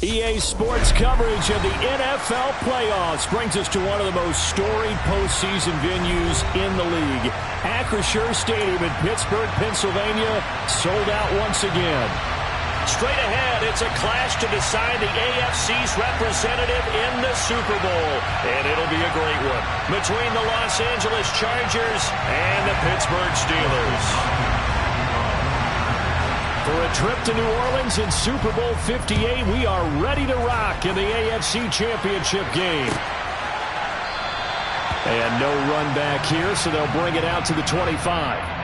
EA Sports coverage of the NFL playoffs brings us to one of the most storied postseason venues in the league. Acrisure Stadium in Pittsburgh, Pennsylvania, sold out once again. Straight ahead, it's a clash to decide the AFC's representative in the Super Bowl. And it'll be a great one between the Los Angeles Chargers and the Pittsburgh Steelers. For a trip to New Orleans in Super Bowl 58, we are ready to rock in the AFC Championship game. And no run back here, so they'll bring it out to the 25.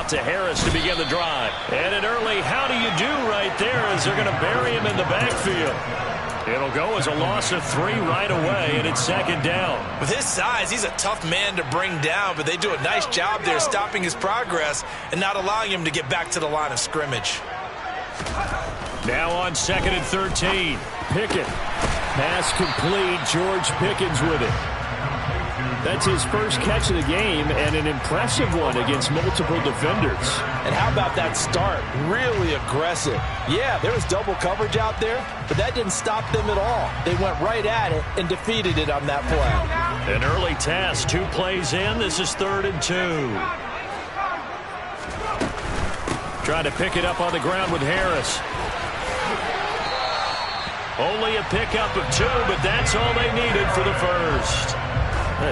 To Harris to begin the drive. And an early how do you do right there as they're going to bury him in the backfield. It'll go as a loss of 3 right away, and it's second down. With his size, he's a tough man to bring down, but they do a nice job there stopping his progress and not allowing him to get back to the line of scrimmage. Now on 2nd and 13. Pickett. Pass complete. George Pickens with it. That's his first catch of the game, and an impressive one against multiple defenders. And how about that start? Really aggressive. Yeah, there was double coverage out there, but that didn't stop them at all. They went right at it and defeated it on that play. An early task, 2 plays in. This is 3rd and 2. Trying to pick it up on the ground with Harris. Only a pickup of 2, but that's all they needed for the first.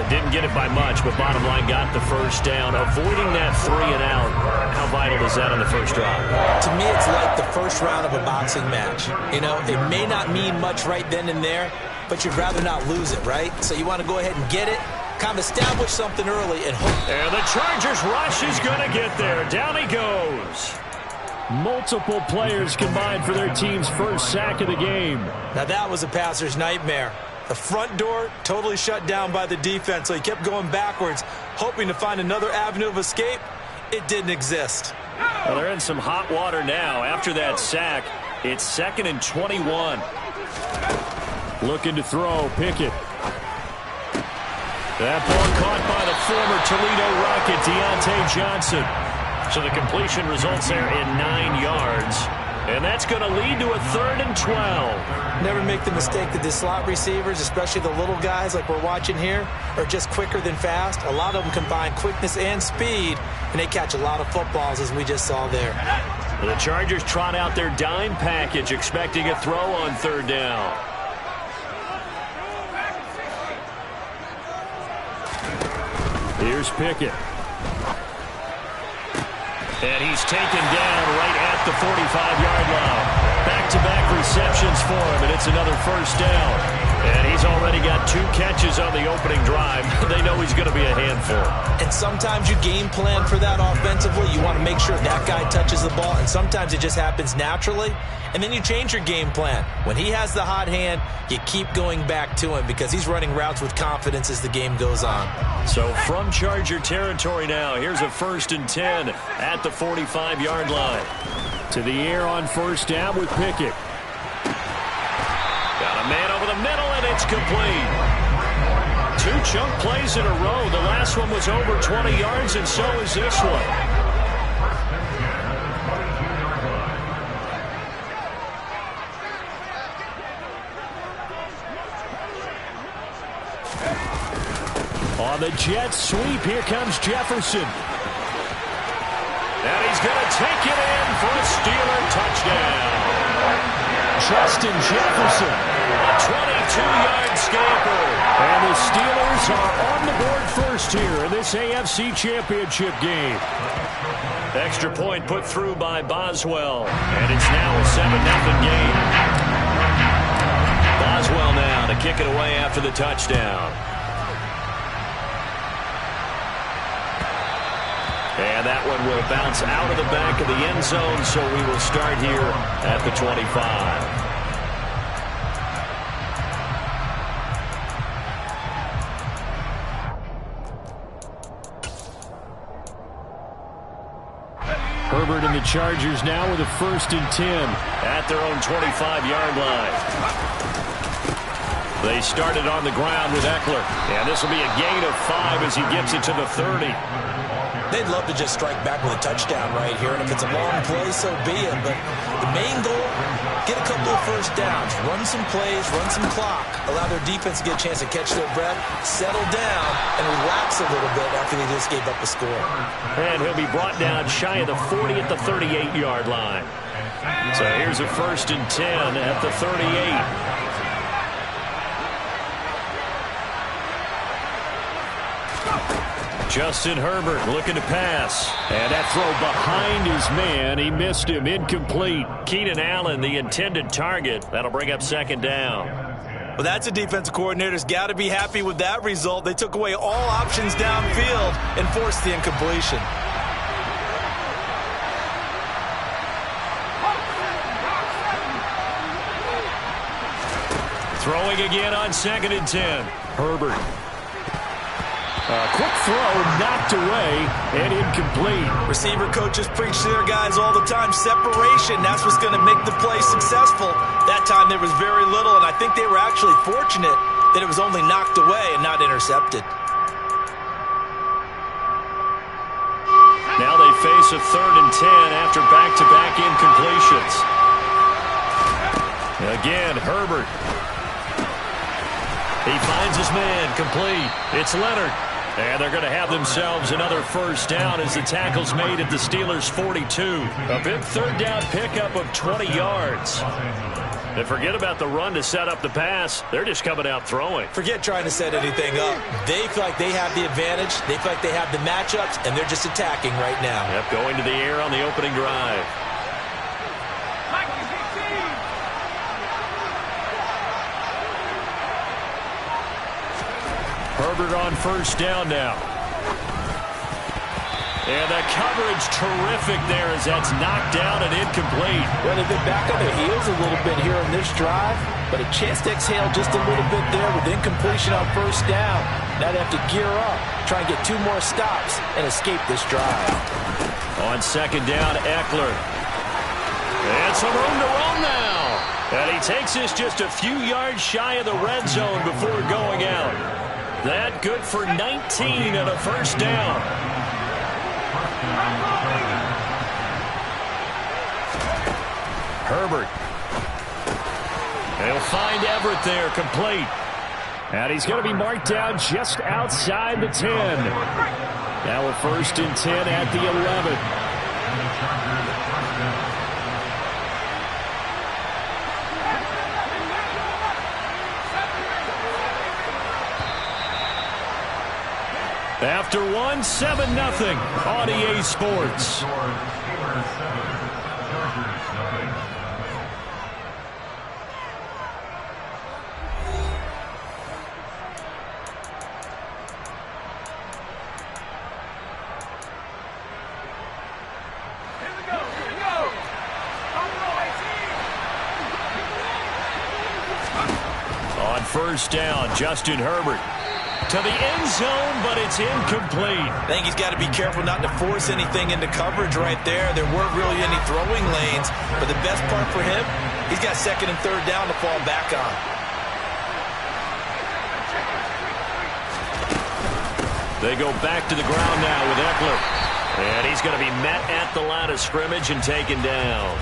Didn't get it by much, but bottom line got the first down. Avoiding that 3 and out. How vital is that on the first drive? To me, it's like the first round of a boxing match. You know, it may not mean much right then and there, but you'd rather not lose it, right? So you want to go ahead and get it, kind of establish something early, and hope. And the Chargers rush is going to get there. Down he goes. Multiple players combined for their team's first sack of the game. Now that was a passer's nightmare. The front door totally shut down by the defense, so he kept going backwards, hoping to find another avenue of escape. It didn't exist. Well, they're in some hot water now. After that sack, it's 2nd and 21. Looking to throw, Pickett. That ball caught by the former Toledo Rocket, Deontay Johnson. So the completion results there in 9 yards. And that's going to lead to a 3rd and 12. Never make the mistake that the slot receivers, especially the little guys like we're watching here, are just quicker than fast. A lot of them combine quickness and speed, and they catch a lot of footballs, as we just saw there. The Chargers trot out their dime package, expecting a throw on 3rd down. Here's Pickett. And he's taken down right at the 45-yard line. Back-to-back receptions for him, and it's another first down. And he's already got 2 catches on the opening drive. They know he's going to be a handful. And sometimes you game plan for that offensively. You want to make sure that guy touches the ball, and sometimes it just happens naturally. And then you change your game plan. When he has the hot hand, you keep going back to him because he's running routes with confidence as the game goes on. So from Charger territory now, here's a 1st and 10 at the 45-yard line. To the air on 1st down with Pickett. Got a man over the middle, and it's complete. 2 chunk plays in a row. The last one was over 20 yards, and so is this one. On the jet sweep, here comes Jefferson. And he's going to take it in for a Steeler touchdown. Justin Jefferson, a 22-yard scamper. And the Steelers are on the board first here in this AFC Championship game. Extra point put through by Boswell. And it's now a 7-0 game. Boswell now to kick it away after the touchdown. And that one will bounce out of the back of the end zone, so we will start here at the 25. Herbert and the Chargers now with a 1st and 10 at their own 25-yard line. They started on the ground with Eckler, and this will be a gain of 5 as he gets it to the 30. They'd love to just strike back with a touchdown right here, and if it's a long play, so be it. But the main goal, get a couple of first downs, run some plays, run some clock, allow their defense to get a chance to catch their breath, settle down, and relax a little bit after they just gave up a score. And he'll be brought down shy of the 40 at the 38-yard line. So here's a 1st and 10 at the 38. Justin Herbert looking to pass. And that throw behind his man. He missed him. Incomplete. Keenan Allen, the intended target. That'll bring up 2nd down. Well, that's a defensive coordinator's got to be happy with that result. They took away all options downfield and forced the incompletion. Throwing again on 2nd and 10. Herbert. A quick throw knocked away and incomplete. Receiver coaches preach to their guys all the time. Separation, that's what's going to make the play successful. That time there was very little, and I think they were actually fortunate that it was only knocked away and not intercepted. Now they face a 3rd and 10 after back-to-back incompletions. Again, Herbert. He finds his man, complete. It's Leonard. And they're going to have themselves another 1st down as the tackle's made at the Steelers' 42. A big 3rd down pickup of 20 yards. And forget about the run to set up the pass. They're just coming out throwing. Forget trying to set anything up. They feel like they have the advantage. They feel like they have the matchups, and they're just attacking right now. Yep, going to the air on the opening drive. Herbert on 1st down now. And the coverage terrific there as that's knocked down and incomplete. Well, they've been back on their heels a little bit here on this drive, but a chance to exhale just a little bit there with incompletion on 1st down. Now they have to gear up, try and get 2 more stops and escape this drive. On 2nd down, Eckler. And some room to run now. And he takes this just a few yards shy of the red zone before going out. That good for 19 and a 1st down. Herbert. He'll find Everett there, complete. And he's going to be marked down just outside the 10. Now a 1st and 10 at the 11. After 1, 7-0 on EA Sports. On 1st down, Justin Herbert. To the end zone, but it's incomplete. I think he's got to be careful not to force anything into coverage right there. There weren't really any throwing lanes, but the best part for him, he's got 2nd and 3rd down to fall back on. They go back to the ground now with Eckler. And he's going to be met at the line of scrimmage and taken down.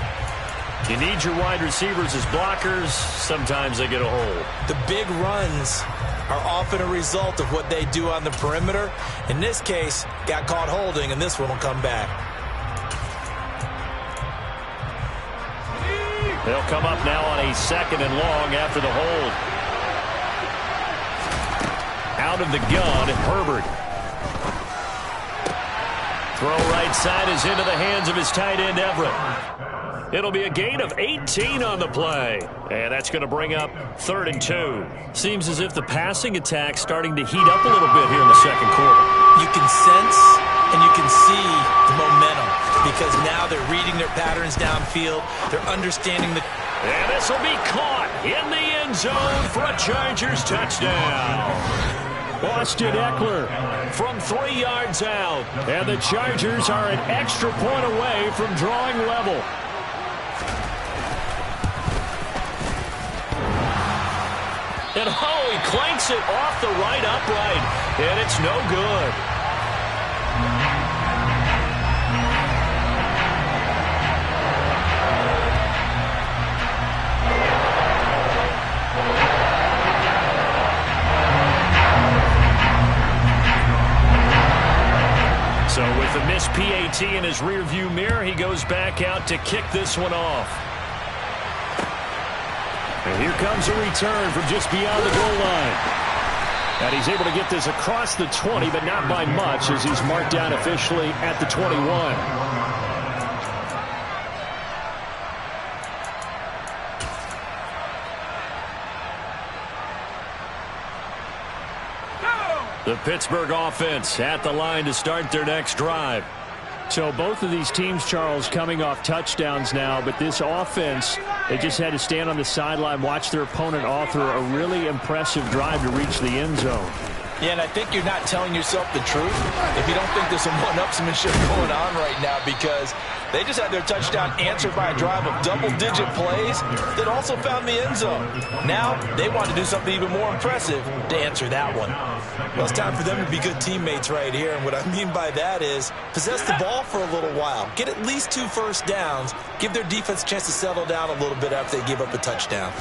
You need your wide receivers as blockers. Sometimes they get a hold. The big runs are often a result of what they do on the perimeter. In this case, got caught holding, and this one will come back. They'll come up now on a 2nd and long after the hold. Out of the gun, Herbert. Throw right side is into the hands of his tight end, Everett. It'll be a gain of 18 on the play. And that's going to bring up 3rd and 2. Seems as if the passing attack's starting to heat up a little bit here in the 2nd quarter. You can sense and you can see the momentum because now they're reading their patterns downfield. They're understanding the... And this will be caught in the end zone for a Chargers touchdown. Austin Eckler from 3 yards out. And the Chargers are an extra point away from drawing level. And he clanks it off the right upright. And it's no good. So with the missed PAT in his rearview mirror, he goes back out to kick this one off. And here comes a return from just beyond the goal line. And he's able to get this across the 20, but not by much, as he's marked down officially at the 21. The Pittsburgh offense at the line to start their next drive. So both of these teams, Charles, coming off touchdowns now, but this offense, they just had to stand on the sideline, watch their opponent author a really impressive drive to reach the end zone. Yeah, and I think you're not telling yourself the truth if you don't think there's some one-upsmanship going on right now, because they just had their touchdown answered by a drive of double-digit plays that also found the end zone. Now they want to do something even more impressive to answer that one. Well, it's time for them to be good teammates right here, and what I mean by that is possess the ball for a little while, get at least 2 first downs, give their defense a chance to settle down a little bit after they give up a touchdown.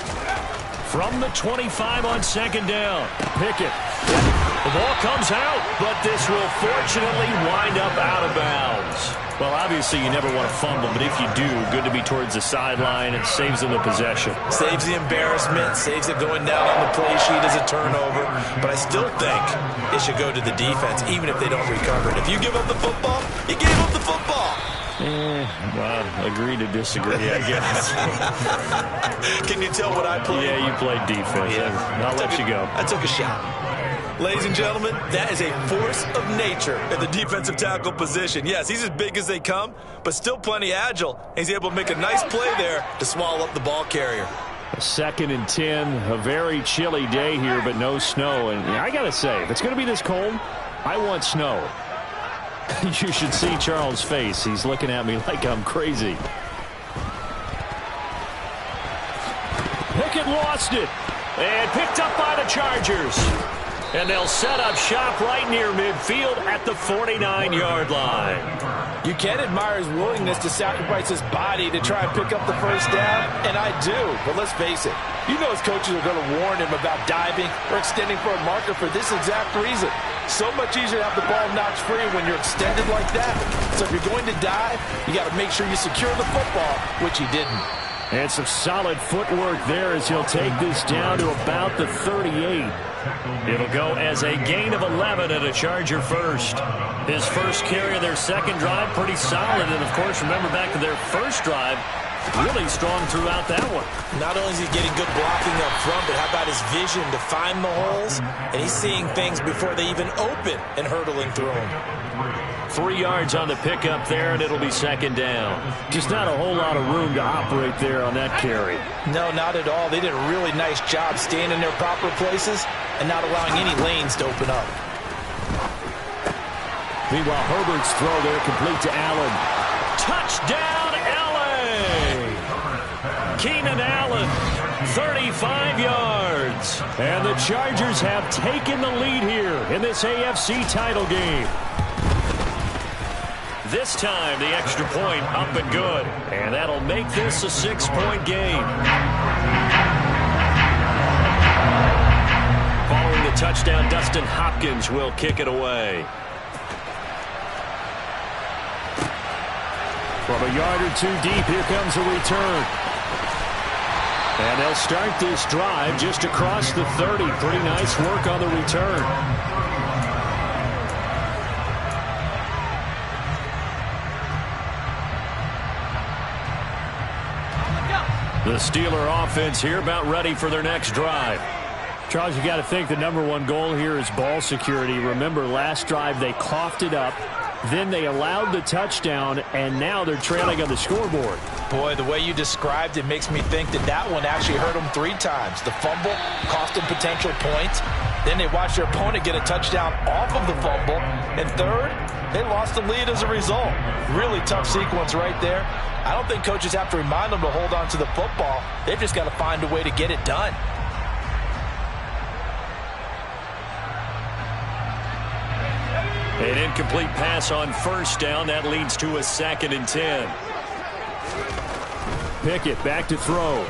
From the 25 on second down, Pickett. The ball comes out, but this will fortunately wind up out of bounds. Well, obviously you never want to fumble, but if you do, good to be towards the sideline. It saves them the possession. Saves the embarrassment, saves it going down on the play sheet as a turnover. But I still think it should go to the defense, even if they don't recover it. If you give up the football, you gave up the football. Well, agree to disagree, I guess. Can you tell what I played? Yeah, you played defense. Yeah. I'll let you go. I took a shot. Ladies and gentlemen, that is a force of nature at the defensive tackle position. Yes, he's as big as they come, but still plenty agile. He's able to make a nice play there to swallow up the ball carrier. 2nd and 10, a very chilly day here, but no snow. And I got to say, if it's going to be this cold, I want snow. You should see Charles' face. He's looking at me like I'm crazy. Pickett lost it. And picked up by the Chargers. And they'll set up shop right near midfield at the 49-yard line. You can admire his willingness to sacrifice his body to try and pick up the first down, and I do. But let's face it, you know his coaches are going to warn him about diving or extending for a marker for this exact reason. So much easier to have the ball knocked free when you're extended like that. So if you're going to dive, you got to make sure you secure the football, which he didn't. And some solid footwork there as he'll take this down to about the 38. It'll go as a gain of 11 and a Charger first. His first carry of their second drive, pretty solid. And, of course, remember back to their first drive, really strong throughout that one. Not only is he getting good blocking up front, but how about his vision to find the holes? And he's seeing things before they even open and hurtling through them. 3 yards on the pickup there, and it'll be second down. Just not a whole lot of room to operate there on that carry. No, not at all. They did a really nice job staying in their proper places and not allowing any lanes to open up. Meanwhile, Herbert's throw there complete to Allen. Touchdown, L.A. Keenan Allen, 35 yards. And the Chargers have taken the lead here in this AFC title game. This time, the extra point up and good. And that'll make this a 6-point game. Following the touchdown, Dustin Hopkins will kick it away. From a yard or two deep, here comes a return. And they'll start this drive just across the 30. Pretty nice work on the return. The Steeler offense here about ready for their next drive. Charles, you got to think the #1 goal here is ball security. Remember, last drive they coughed it up. Then they allowed the touchdown, and now they're trailing on the scoreboard. Boy, the way you described it makes me think that that one actually hurt them 3 times. The fumble cost them potential points. Then they watched their opponent get a touchdown off of the fumble. And third, they lost the lead as a result. Really tough sequence right there. I don't think coaches have to remind them to hold on to the football. They've just got to find a way to get it done. An incomplete pass on first down. That leads to a 2nd and 10. Pickett back to throw.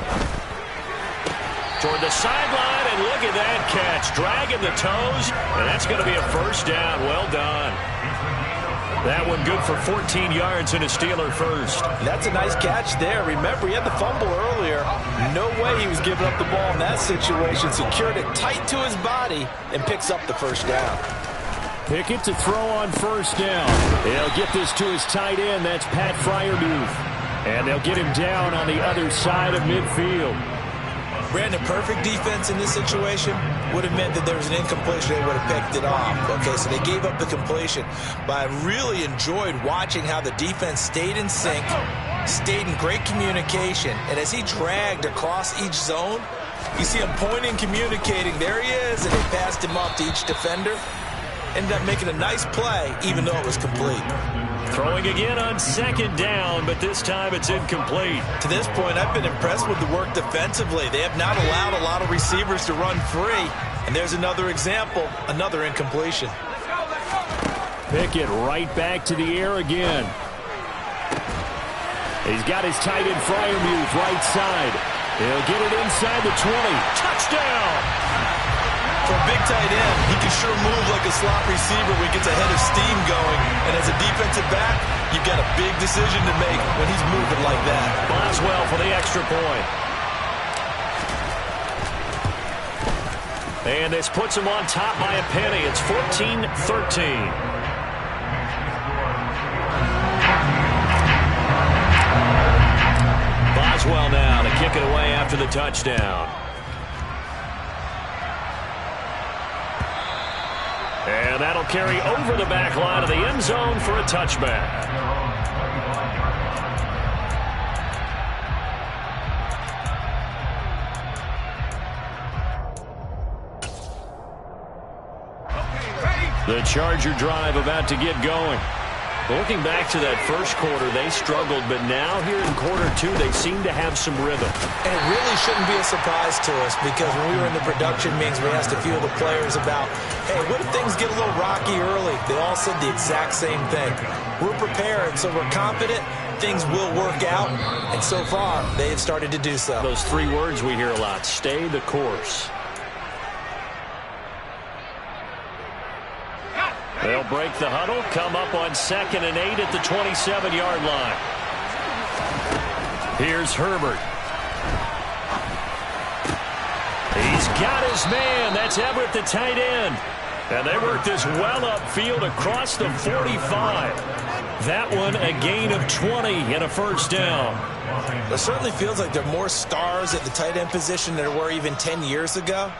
Toward the sideline, and look at that catch. Dragging the toes, and that's going to be a first down. Well done. That one good for 14 yards and a Steeler first. That's a nice catch there. Remember, he had the fumble earlier. No way he was giving up the ball in that situation. Secured it tight to his body and picks up the first down. Pickett to throw on first down. They'll get this to his tight end. That's Pat Fryermuth. And they'll get him down on the other side of midfield. Brandon, perfect defense in this situation would have meant that there was an incompletion. They would have picked it off. Okay, so they gave up the completion. But I really enjoyed watching how the defense stayed in sync, stayed in great communication. And as he dragged across each zone, you see him pointing, communicating. There he is, and they passed him off to each defender. Ended up making a nice play, even though it was complete. Throwing again on 2nd down, but this time it's incomplete. To this point, I've been impressed with the work defensively. They have not allowed a lot of receivers to run free. And there's another example, another incompletion. Pickett right back to the air again. He's got his tight end Fryermuth right side. He'll get it inside the 20. Touchdown! For a big tight end, he can sure move like a slot receiver when he gets a head of steam going. And as a defensive back, you've got a big decision to make when he's moving like that. Boswell for the extra point. And this puts him on top by a penny. It's 14-13. Boswell now to kick it away after the touchdown. And that'll carry over the back line of the end zone for a touchback. The Charger drive about to get going. Looking back to that first quarter, they struggled, but now here in quarter 2, they seem to have some rhythm. And it really shouldn't be a surprise to us, because when we were in the production meetings, we asked a few of the players about, hey, what if things get a little rocky early? They all said the exact same thing. We're prepared, so we're confident things will work out, and so far, they have started to do so. Those 3 words we hear a lot: stay the course. They'll break the huddle, come up on 2nd and 8 at the 27-yard line. Here's Herbert. He's got his man. That's Everett, the tight end. And they work this well upfield across the 45. That one a gain of 20 and a first down. It certainly feels like there are more stars at the tight end position than there were even 10 years ago.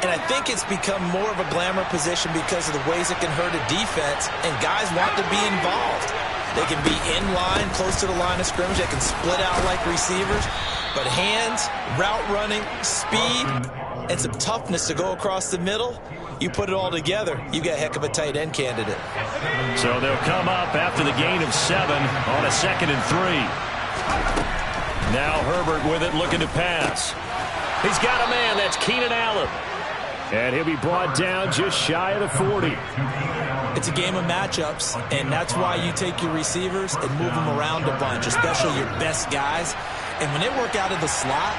And I think it's become more of a glamour position because of the ways it can hurt a defense, and guys want to be involved. They can be in line, close to the line of scrimmage. They can split out like receivers. But hands, route running, speed, and some toughness to go across the middle, you put it all together, you got a heck of a tight end candidate. So they'll come up after the gain of 7 on a 2nd and 3. Now Herbert with it, looking to pass. He's got a man. That's Keenan Allen. And he'll be brought down just shy of the 40. It's a game of matchups, and that's why you take your receivers and move them around a bunch, especially your best guys. And when they work out of the slot,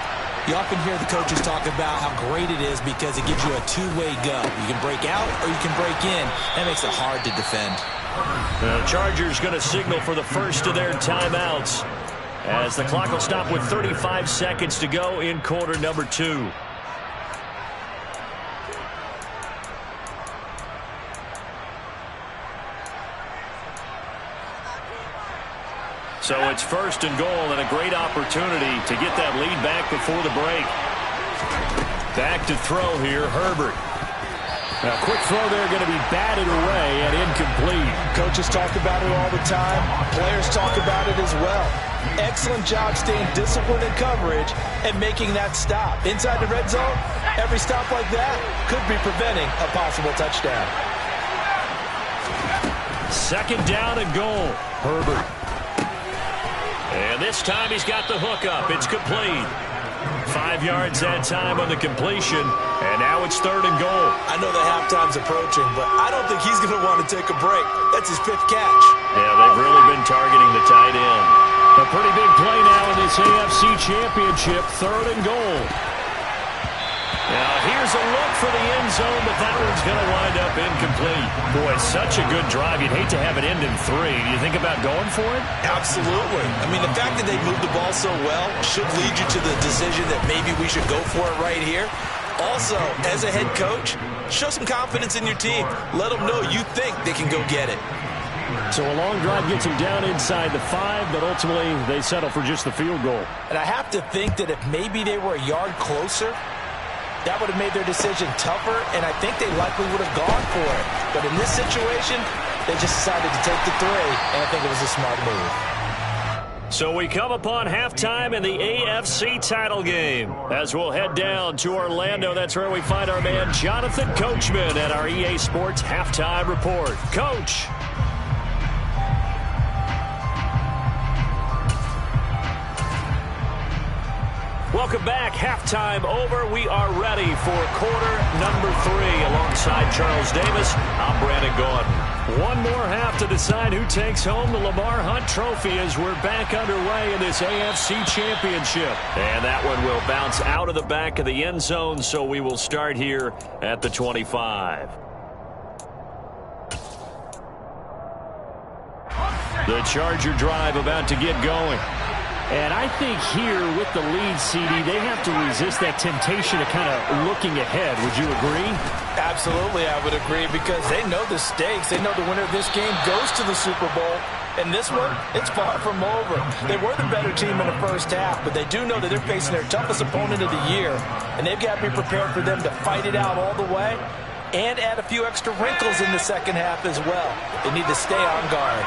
you often hear the coaches talk about how great it is because it gives you a two-way go. You can break out or you can break in. That makes it hard to defend. The Chargers going to signal for the first of their timeouts as the clock will stop with 35 seconds to go in quarter number 2. So it's 1st and goal, and a great opportunity to get that lead back before the break. Back to throw here, Herbert. Now, quick throw there, going to be batted away and incomplete. Coaches talk about it all the time. Players talk about it as well. Excellent job staying disciplined in coverage and making that stop. Inside the red zone, Every stop like that could be preventing a possible touchdown. Second down and goal. Herbert. And this time he's got the hook up. It's complete. 5 yards that time on the completion. And now it's third and goal. I know that halftime's approaching, but I don't think he's going to want to take a break. That's his 5th catch. Yeah, they've really been targeting the tight end. A pretty big play now in this AFC Championship. Third and goal. Now, here's a look for the end zone, but that one's going to wind up incomplete. Boy, such a good drive. You'd hate to have it end in 3. Do you think about going for it? Absolutely. I mean, the fact that they moved the ball so well should lead you to the decision that maybe we should go for it right here. Also, as a head coach, show some confidence in your team. Let them know you think they can go get it. So a long drive gets them down inside the 5, but ultimately they settle for just the field goal. And I have to think that if maybe they were a yard closer, that would have made their decision tougher, and I think they likely would have gone for it. But in this situation, they just decided to take the 3, and I think it was a smart move. So we come upon halftime in the AFC title game. As we'll head down to Orlando, that's where we find our man Jonathan Coachman at our EA Sports Halftime Report. Coach. Welcome back. Halftime over. We are ready for quarter number 3. Alongside Charles Davis, I'm Brandon Gaudin. One more half to decide who takes home the Lamar Hunt Trophy as we're back underway in this AFC Championship. And that one will bounce out of the back of the end zone, so we will start here at the 25. The Charger drive about to get going. And I think here with the lead, CD, they have to resist that temptation of kind of looking ahead. Would you agree? Absolutely, I would agree, because they know the stakes. They know the winner of this game goes to the Super Bowl. And this one, it's far from over. They were the better team in the first half, but they do know that they're facing their toughest opponent of the year. And they've got to be prepared for them to fight it out all the way and add a few extra wrinkles in the second half as well. They need to stay on guard.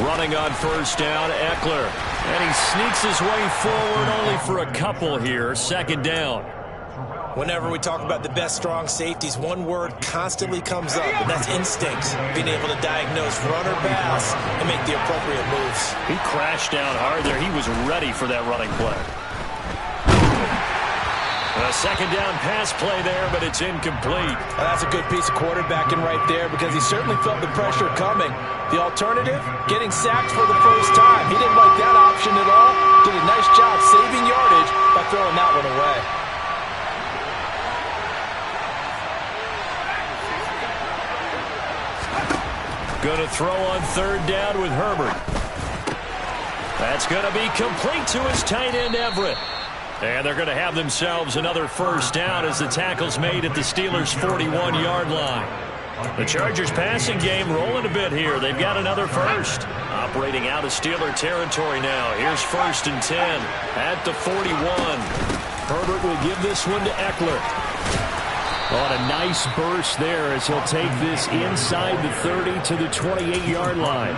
Running on first down, Eckler. And he sneaks his way forward only for a couple here. Second down. Whenever we talk about the best strong safeties, one word constantly comes up, and that's instincts. Being able to diagnose run or pass and make the appropriate moves. He crashed down hard there. He was ready for that running play. A second down pass play there, but it's incomplete. Well, that's a good piece of quarterbacking right there, because he certainly felt the pressure coming. The alternative, getting sacked for the first time. He didn't like that option at all. Did a nice job saving yardage by throwing that one away. Going to throw on third down with Herbert. That's going to be complete to his tight end, Everett. And they're going to have themselves another first down as the tackle's made at the Steelers' 41-yard line. The Chargers passing game rolling a bit here. They've got another first. Operating out of Steeler territory now. Here's 1st and 10 at the 41. Herbert will give this one to Eckler. On a nice burst there as he'll take this inside the 30 to the 28-yard line.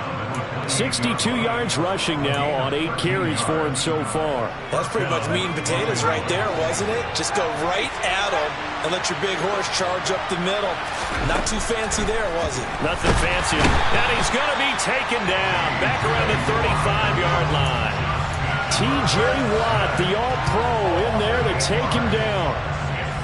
62 yards rushing now on 8 carries for him so far. That's pretty much meat and potatoes right there, wasn't it? Just go right at him and let your big horse charge up the middle. Not too fancy there, was it? Nothing fancy. And he's going to be taken down back around the 35-yard line. T.J. Watt, the All-Pro, in there to take him down.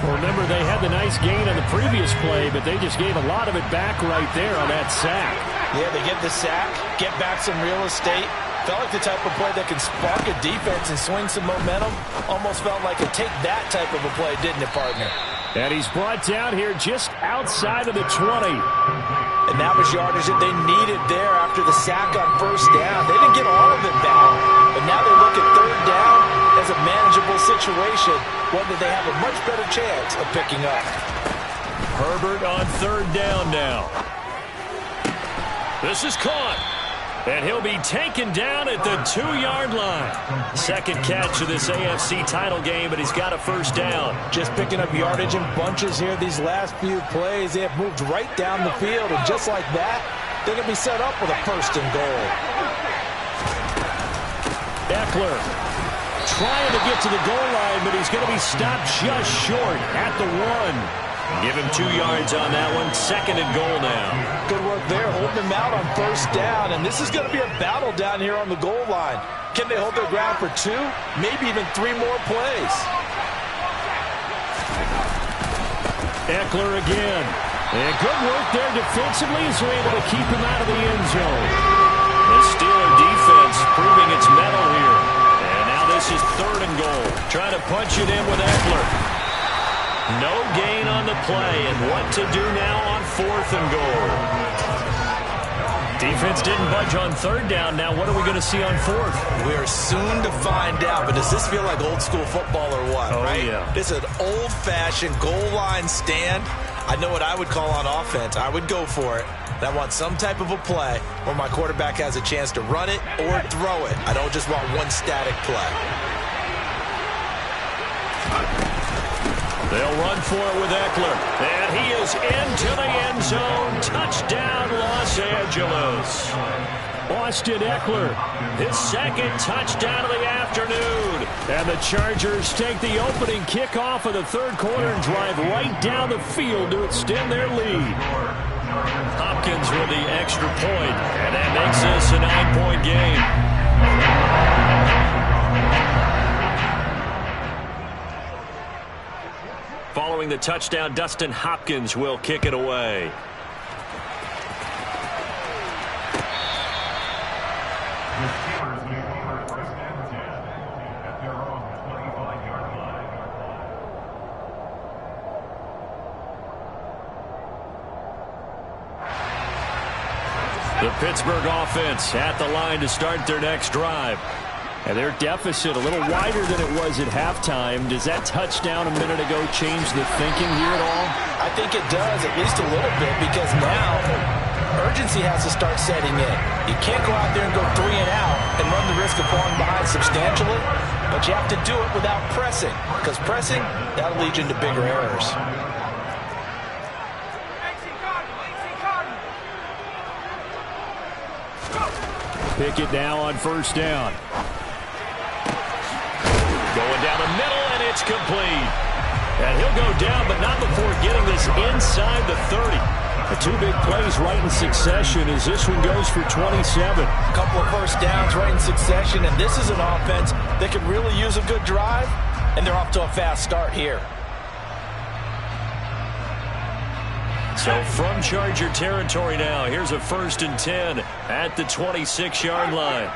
Remember, they had the nice gain on the previous play, but they just gave a lot of it back right there on that sack. Yeah, they get the sack, get back some real estate. Felt like the type of play that can spark a defense and swing some momentum. Almost felt like a take-that type of a play, didn't it, partner? And he's brought down here just outside of the 20. And that was yardage that they needed there after the sack on first down. They didn't get all of it back, but now they look at third down as a manageable situation, one that they have a much better chance of picking up. Herbert on third down now. This is caught. And he'll be taken down at the 2-yard line. Second catch of this AFC title game, but he's got a first down. Just picking up yardage in bunches here these last few plays. They have moved right down the field, and just like that, they're going to be set up with a 1st and goal. Eckler trying to get to the goal line, but he's going to be stopped just short at the 1. Give him 2 yards on that one. 2nd and goal now. Good work there, holding him out on 1st down. And this is going to be a battle down here on the goal line. Can they hold their ground for 2? Maybe even 3 more plays. Eckler again. And good work there defensively as they're able to keep him out of the end zone. The Steeler defense proving its mettle here. And now this is 3rd and goal. Trying to punch it in with Eckler. No gain on the play. And what to do now on 4th and goal? Defense didn't budge on 3rd down. Now what are we going to see on 4th? We are soon to find out, but does this feel like old school football or what, right? Yeah. This is an old-fashioned goal line stand. I know what I would call on offense. I would go for it. And I want some type of a play where my quarterback has a chance to run it or throw it. I don't just want one static play. They'll run for it with Eckler. And he is into the end zone. Touchdown, Los Angeles. Austin Eckler, his 2nd touchdown of the afternoon. And the Chargers take the opening kickoff of the 3rd quarter and drive right down the field to extend their lead. Hopkins with the extra point, and that makes this a 9-point game. Following the touchdown, Dustin Hopkins will kick it away. The Pittsburgh offense at the line to start their next drive. And their deficit a little wider than it was at halftime. Does that touchdown a minute ago change the thinking here at all? I think it does, at least a little bit, because now urgency has to start setting in. You can't go out there and go 3 and out and run the risk of falling behind substantially, but you have to do it without pressing, because pressing, that'll lead you into bigger errors. Pickett now on 1st down. Going down the middle, and it's complete. And he'll go down, but not before getting this inside the 30. The 2 big plays right in succession as this one goes for 27. A couple of 1st downs right in succession, and this is an offense that could really use a good drive, and they're off to a fast start here. So from Charger territory now, here's a 1st and 10 at the 26-yard line.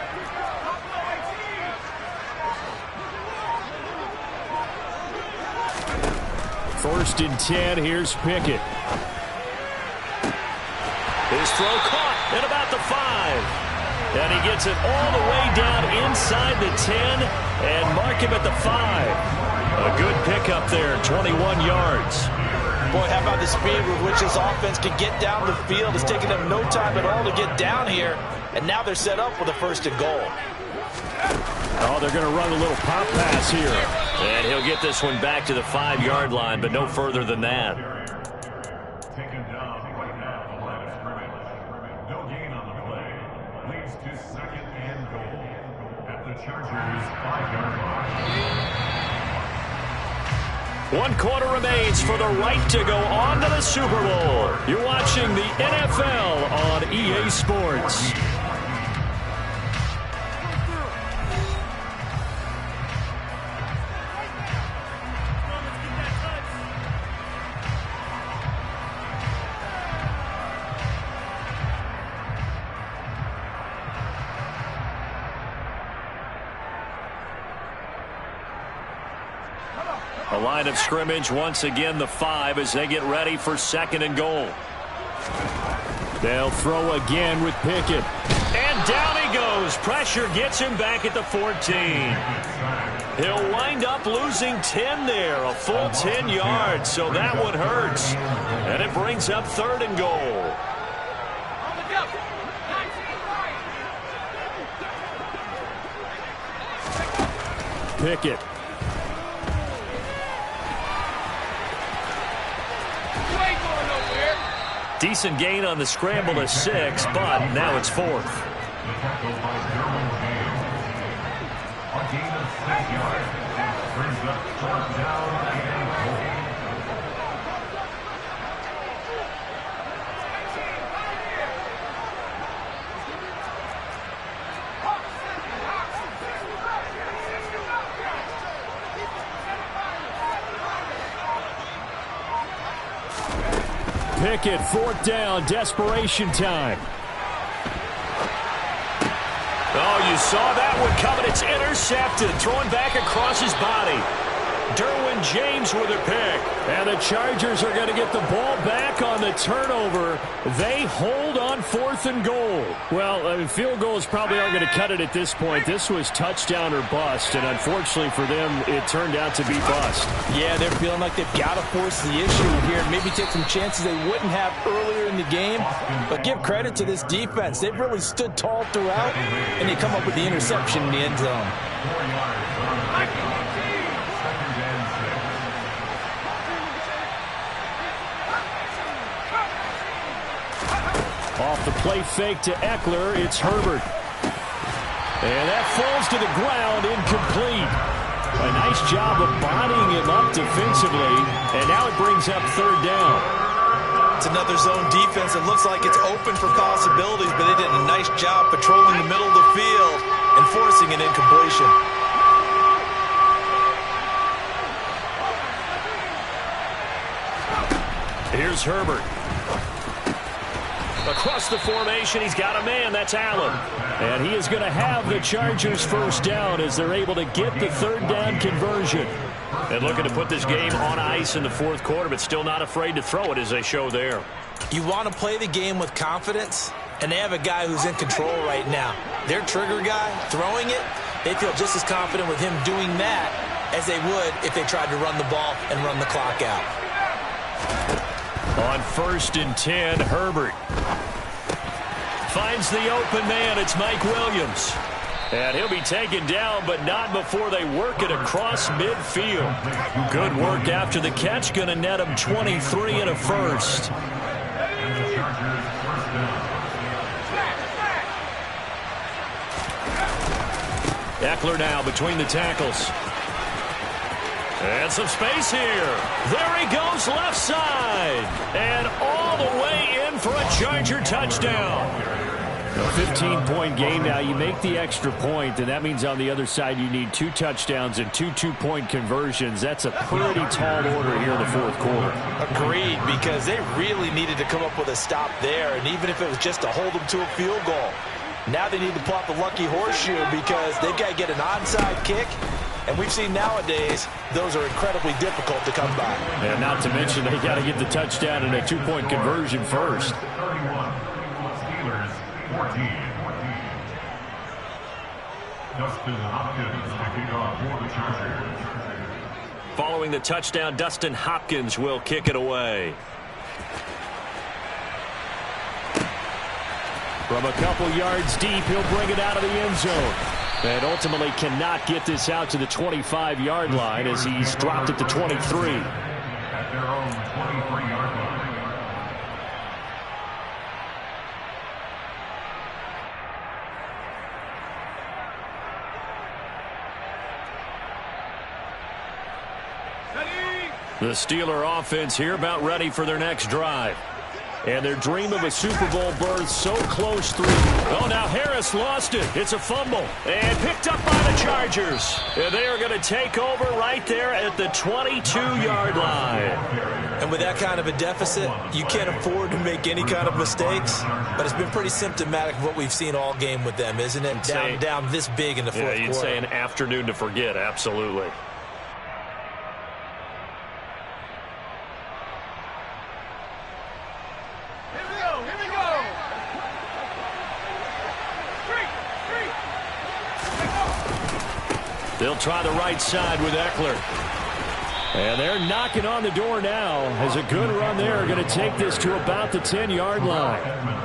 First and 10, here's Pickett. His throw caught at about the 5. And he gets it all the way down inside the 10 and mark him at the 5. A good pickup there, 21 yards. Boy, how about the speed with which this offense can get down the field? It's taken them no time at all to get down here, and now they're set up with a 1st and goal. Oh, they're going to run a little pop pass here. And he'll get this one back to the 5-yard line, but no further than that. Taken down right now the line of scrimmage. No gain on the play. Leads to 2nd and goal at the Chargers' 5-yard line. 1 quarter remains for the right to go on to the Super Bowl. You're watching the NFL on EA Sports. The line of scrimmage, once again, the 5 as they get ready for 2nd and goal. They'll throw again with Pickett. And down he goes. Pressure gets him back at the 14. He'll wind up losing 10 there, a full 10 yards, so that one hurts. And it brings up 3rd and goal. Pickett. Decent gain on the scramble to 6, but now it's 4th. gain of 6 yards. Brings up 4th down and goal. Pickett, 4th down, desperation time. Oh, you saw that one coming. It's intercepted, throwing back across his body. Derwin James with a pick. And the Chargers are going to get the ball back on the turnover. They hold on 4th and goal. Well, field goals probably aren't going to cut it at this point. This was touchdown or bust, and unfortunately for them, it turned out to be bust. Yeah, they're feeling like they've got to force the issue here and maybe take some chances they wouldn't have earlier in the game. But give credit to this defense. They've really stood tall throughout, and they come up with the interception in the end zone. 4 yards on the pickoff. 2nd and 6. Off the play fake to Eckler, it's Herbert. And that falls to the ground, incomplete. A nice job of bodying him up defensively, and now it brings up 3rd down. It's another zone defense. It looks like it's open for possibilities, but they did a nice job patrolling the middle of the field and forcing an incompletion. Here's Herbert. Across the formation, he's got a man. That's Allen. And he is going to have the Chargers 1st down as they're able to get the 3rd down conversion. And looking to put this game on ice in the 4th quarter, but still not afraid to throw it as they show there. You want to play the game with confidence, and they have a guy who's in control right now. Their trigger guy, throwing it, they feel just as confident with him doing that as they would if they tried to run the ball and run the clock out. On 1st and 10, Herbert finds the open man. It's Mike Williams. And he'll be taken down, but not before they work it across midfield. Good work after the catch. Going to net him 23 and a first. Eckler now between the tackles. And some space here. There he goes left side. And all the way in for a Charger touchdown. A 15-point game now. You make the extra point, and that means on the other side you need 2 touchdowns and 2 two-point conversions. That's a pretty tall order here in the 4th quarter. Agreed, because they really needed to come up with a stop there, and even if it was just to hold them to a field goal. Now they need to pop the lucky horseshoe because they've got to get an onside kick, and we've seen nowadays those are incredibly difficult to come by. And not to mention they got to get the touchdown and a 2-point conversion first. 31. Steelers 14. Dustin Hopkins to kick off for the Chargers. Following the touchdown, Dustin Hopkins will kick it away. From a couple yards deep, he'll bring it out of the end zone. And ultimately cannot get this out to the 25-yard line as he's dropped at the 23. At their own 23-yard line. The Steeler offense here about ready for their next drive. And their dream of a Super Bowl berth so close through. Oh, now Harris lost it. It's a fumble. And picked up by the Chargers. And they are going to take over right there at the 22-yard line. And with that kind of a deficit, you can't afford to make any kind of mistakes. But it's been pretty symptomatic of what we've seen all game with them, isn't it? Down this big in the fourth quarter. You'd say an afternoon to forget, absolutely. They'll try the right side with Eckler. And they're knocking on the door now as a good run there. Going to take this to about the 10-yard line.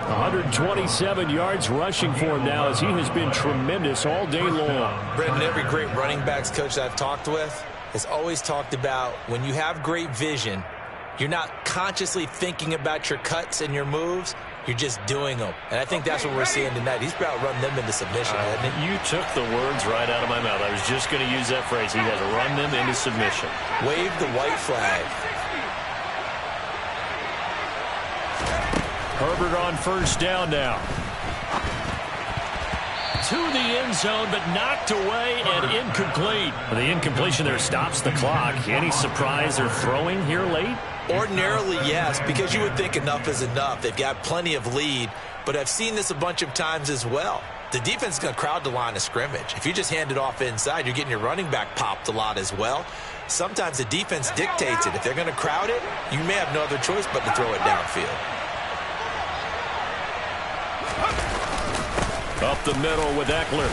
127 yards rushing for him now as he has been tremendous all day long. Brendan, every great running backs coach I've talked with has always talked about when you have great vision, you're not consciously thinking about your cuts and your moves. You're just doing them. And I think that's what we're seeing tonight. He's about to run them into submission, hasn't he? You took the words right out of my mouth. I was just going to use that phrase. He has run them into submission. Wave the white flag. Herbert on first down now. To the end zone, but knocked away and incomplete. The incompletion there stops the clock. Any surprise they're throwing here late? Ordinarily, yes, because you would think enough is enough. They've got plenty of lead, but I've seen this a bunch of times as well. The defense is going to crowd the line of scrimmage. If you just hand it off inside, you're getting your running back popped a lot as well. Sometimes the defense dictates it. If they're going to crowd it, you may have no other choice but to throw it downfield. Up the middle with Eckler.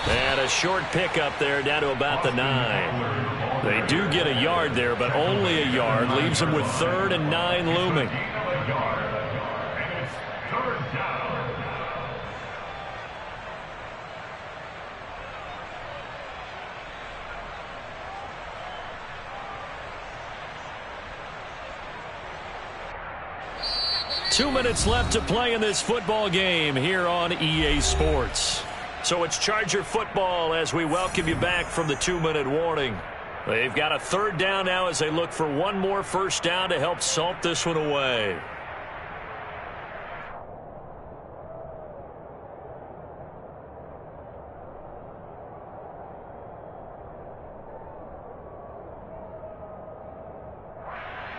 And a short pickup there down to about the 9. They do get a yard there, but only a yard. Leaves them with 3rd and 9 looming. 2 minutes left to play in this football game here on EA Sports. So it's Charger football as we welcome you back from the 2-minute warning. They've got a 3rd down now as they look for one more first down to help salt this one away.